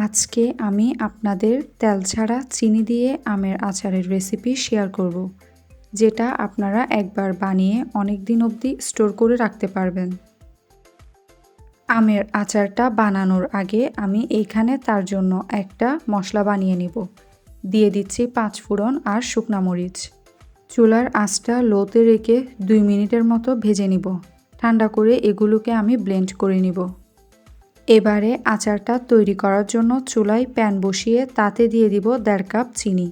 আজকে আমি আপনাদের তেল ছাড়া চিনি দিয়ে আমের আচারের রেসিপি শেয়ার করব, যেটা আপনারা একবার বানিয়ে অনেক দিন অবধি স্টোর করে রাখতে পারবেন। আমের আচারটা বানানোর আগে আমি এইখানে তার জন্য একটা মশলা বানিয়ে নেব। দিয়ে দিচ্ছি 5 ফোড়ন আর শুকনা মরিচ। চুলার আঁচটা লোতে রেখে 2 মিনিটের মতো ভেজে নিব। ঠান্ডা করে এগুলোকে আমি ব্লেন্ড করে নিব। এবারে আচারটা তৈরি করার জন্য চুলায় প্যান বসিয়ে তাতে দিয়ে দিব 1.5 কাপ চিনি।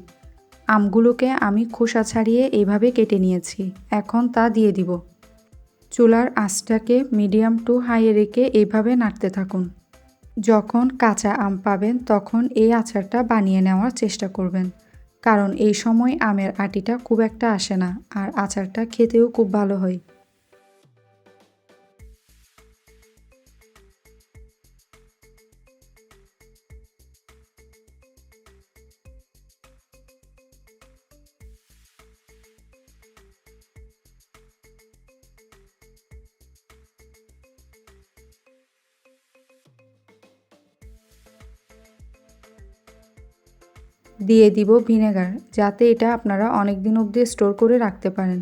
আমগুলোকে আমি খোসা ছাড়িয়ে এইভাবে কেটে নিয়েছি। এখন তা দিয়ে দিব। চুলার আঁচটাকে মিডিয়াম টু হাইয়ে রেখে এইভাবে নাড়তে থাকুন। যখন কাঁচা আম পাবেন তখন এই আচারটা বানিয়ে নেওয়ার চেষ্টা করবেন, কারণ এই সময় আমের আটিটা খুব একটা আসে না আর আচারটা খেতেও খুব ভালো হয়। দিয়ে দিব ভিনেগার, যাতে এটা আপনারা অনেক দিন অবধি স্টোর করে রাখতে পারেন।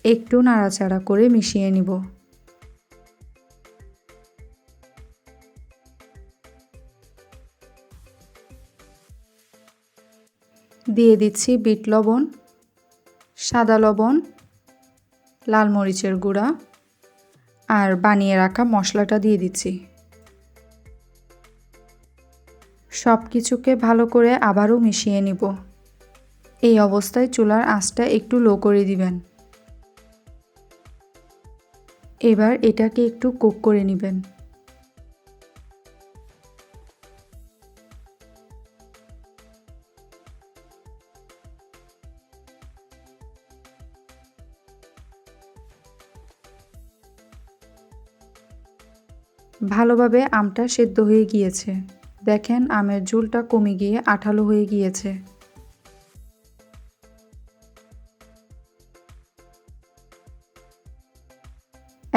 একটু নাড়াচাড়া করে মিশিয়ে নিব। দিয়ে দিচ্ছি বিট লবণ, সাদা লবণ, লাল মরিচের গুঁড়া আর বানিয়ে রাখা মশলাটা দিয়ে দিচ্ছি। সব কিছুকে ভালো করে আবারও মিশিয়ে নিব। এই অবস্থায় চুলার আঁচটা একটু লো করে দিবেন। এবার এটাকে একটু কুক করে নেবেন। ভালোভাবে আমটা সেদ্ধ হয়ে গিয়েছে। দেখেন আমের ঝোলটা কমে গিয়ে আঠালো হয়ে গিয়েছে।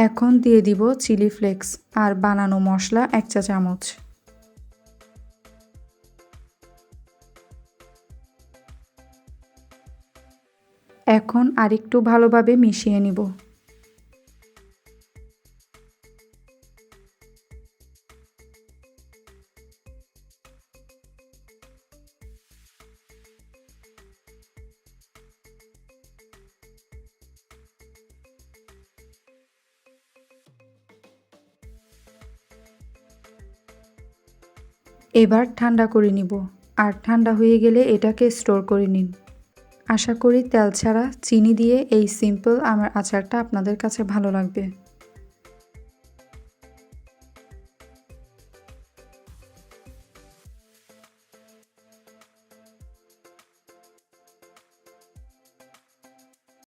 এখন দিয়ে দিব চিলি ফ্লেক্স আর বানানো মশলা 1 চা চামচ। এখন আরেকটু ভালোভাবে মিশিয়ে নিব। এবার ঠান্ডা করে নিব, আর ঠান্ডা হয়ে গেলে এটাকে স্টোর করে নিন। আশা করি তেল ছাড়া চিনি দিয়ে এই সিম্পল আমের আচারটা আপনাদের কাছে ভালো লাগবে।